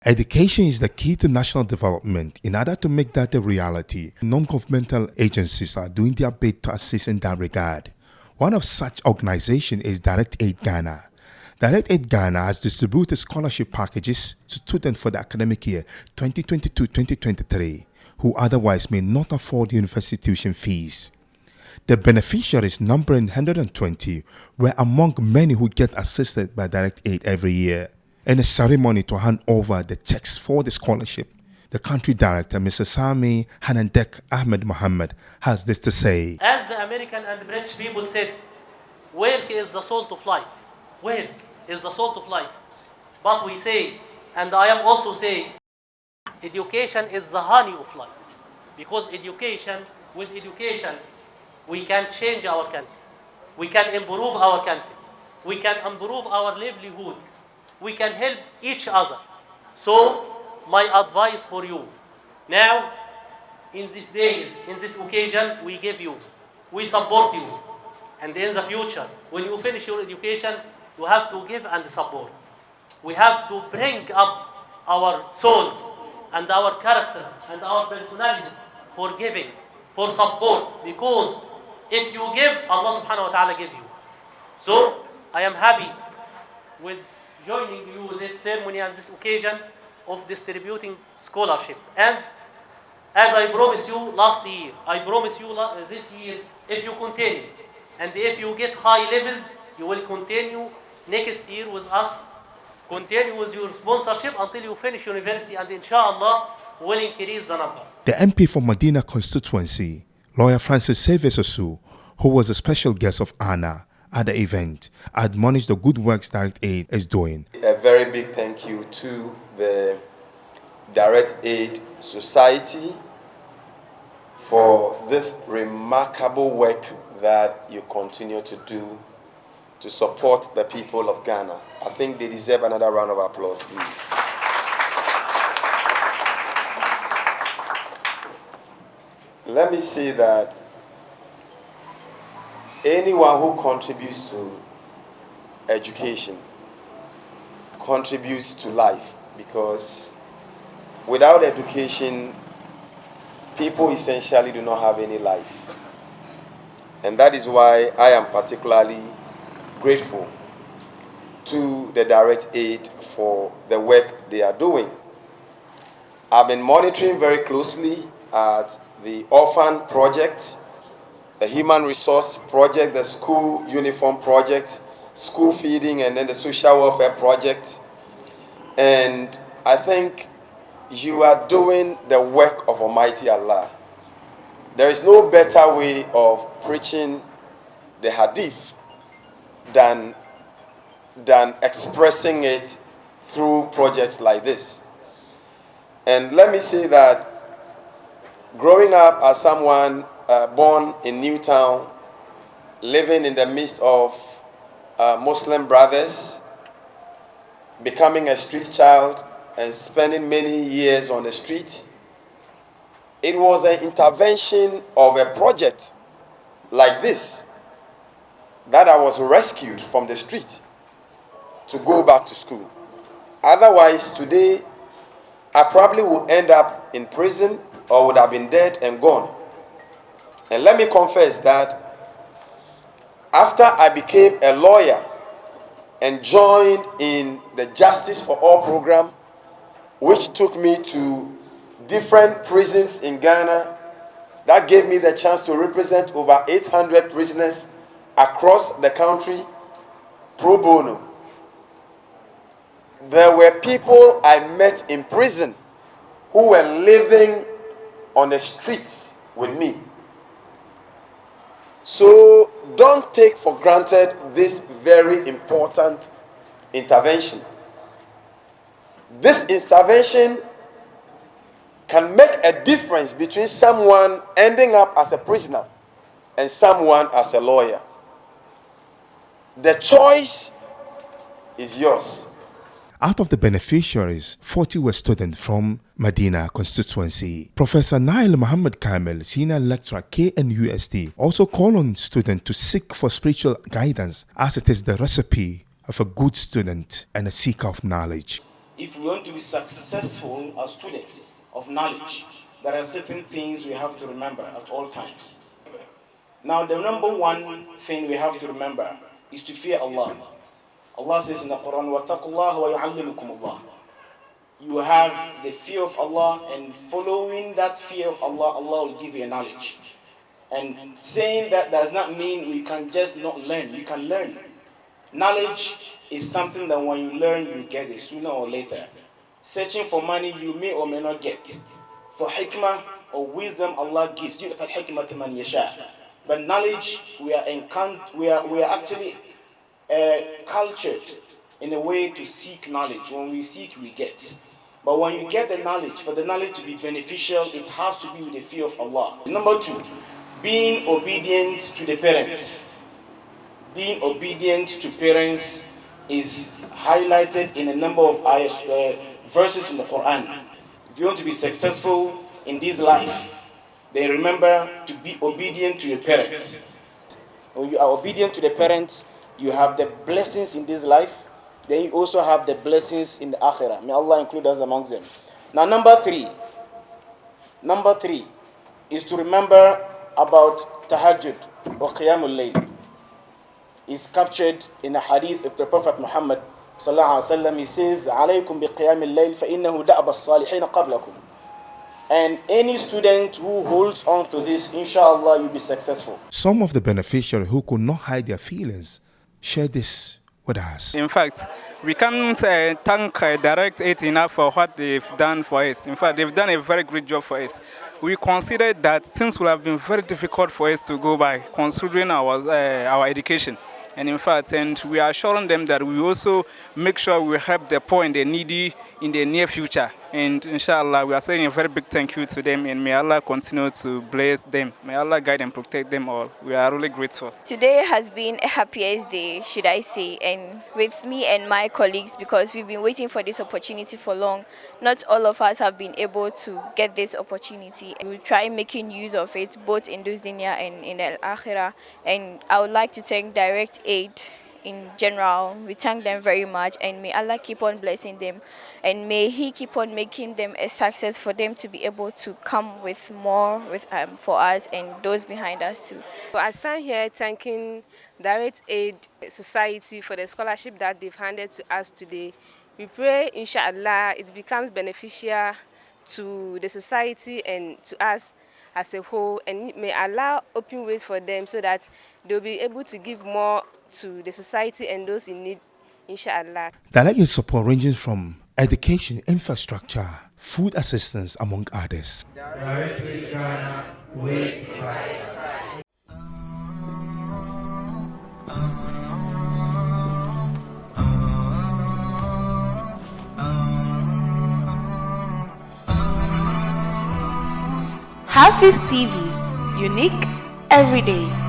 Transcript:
Education is the key to national development. In order to make that a reality, non-governmental agencies are doing their bit to assist in that regard. One of such organizations is Directaid Ghana. Directaid Ghana has distributed scholarship packages to students for the academic year 2022-2023 who otherwise may not afford university tuition fees. The beneficiaries, numbering 120, were among many who get assisted by Directaid every year. In a ceremony to hand over the checks for the scholarship, the country director, Mr. Sami Hanandek Ahmed Mohammed, has this to say. As the American and British people said, work is the salt of life. Work is the salt of life. But we say, and I am also saying, education is the honey of life. Because with education, we can change our country. We can improve our country. We can improve our livelihood. We can help each other. So, my advice for you, now, in these days, in this occasion, we give you, we support you. And in the future, when you finish your education, you have to give and support. We have to bring up our souls and our characters and our personalities for giving, for support. Because if you give, Allah subhanahu wa ta'ala give you. So, I am happy with joining you with this ceremony and this occasion of distributing scholarship. And as I promised you last year, I promise you this year, if you continue, and if you get high levels, you will continue next year with us, continue with your sponsorship until you finish university, and inshallah, will increase the number. The MP for Medina constituency, Lawyer Francis Sevesosu, who was a special guest of honor at the event, admonished the good works Directaid is doing. A very big thank you to the Directaid Society for this remarkable work that you continue to do to support the people of Ghana. I think they deserve another round of applause, please. Let me say that anyone who contributes to education contributes to life, because without education, people essentially do not have any life. And that is why I am particularly grateful to the Directaid for the work they are doing. I've been monitoring very closely at the orphan project, the human resource project, the school uniform project, school feeding, and then the social welfare project. And I think you are doing the work of Almighty Allah. There is no better way of preaching the hadith than expressing it through projects like this. And let me say that growing up as someone born in Newtown, living in the midst of Muslim brothers, becoming a street child and spending many years on the street, it was an intervention of a project like this that I was rescued from the street to go back to school. Otherwise, today, I probably would end up in prison or would have been dead and gone. And let me confess that after I became a lawyer and joined in the Justice for All program, which took me to different prisons in Ghana, that gave me the chance to represent over 800 prisoners across the country pro bono. There were people I met in prison who were living on the streets with me. So don't take for granted this very important intervention. This intervention can make a difference between someone ending up as a prisoner and someone as a lawyer. The choice is yours. Out of the beneficiaries, 40 were students from Medina constituency. Professor Nail Muhammad Kamil, senior lecturer KNUST, also called on students to seek for spiritual guidance, as it is the recipe of a good student and a seeker of knowledge. if we want to be successful as students of knowledge, there are certain things we have to remember at all times. Now, the number one thing we have to remember is to fear Allah. Allah says in the Quran, وَاتَّقُوا اللَّهَ وَيُعَلِّمُكُمُ اللَّهُ. You have the fear of Allah, and following that fear of Allah, Allah will give you a knowledge. And saying that does not mean we can just not learn. You can learn. Knowledge is something that when you learn, you get it sooner or later. Searching for money, you may or may not get. For hikmah or wisdom, Allah gives. You al-hikmah man yasha. But knowledge, we are actually cultured in a way to seek knowledge. When we seek, we get. But when you get the knowledge, for the knowledge to be beneficial, it has to be with the fear of Allah. Number two, being obedient to the parents. Being obedient to parents is highlighted in a number of verses in the Quran. If you want to be successful in this life, then remember to be obedient to your parents. When you are obedient to the parents, you have the blessings in this life, then you also have the blessings in the akhirah. May Allah include us amongst them. Now, number three is to remember about tahajjud or qiyamul layl. Is captured in a hadith of the Prophet Muhammad sallallahu alaihi wasallam. He says, "Alaykum bi qiyamil layl fa innahu da'ab as-salihin qablakum." And any student who holds on to this, inshallah, you'll be successful. Some of the beneficiaries who could not hide their feelings share this with us. In fact, we can't thank Directaid enough for what they've done for us. In fact, they've done a very great job for us. We consider that things would have been very difficult for us to go by, considering our education. And in fact, we are assuring them that we also make sure we help the poor and the needy in the near future. And inshallah, we are saying a very big thank you to them, and may Allah continue to bless them. May Allah guide and protect them all. We are really grateful. Today has been a happiest day, should I say, and with me and my colleagues, because we've been waiting for this opportunity for long. Not all of us have been able to get this opportunity. We'll try making use of it, both in this dunya and in al-akhirah. And I would like to thank Directaid in general. We thank them very much, and may Allah keep on blessing them, and may He keep on making them a success for them to be able to come with more for us and those behind us too. I stand here thanking Directaid Society for the scholarship that they've handed to us today. We pray, inshallah, it becomes beneficial to the society and to us as a whole, and may Allah open ways for them so that they'll be able to give more to the society and those in need, inshallah. Directaid support ranges from education, infrastructure, food assistance, among others. Directaid Ghana, wait for us. HAFIZ TV, unique every day.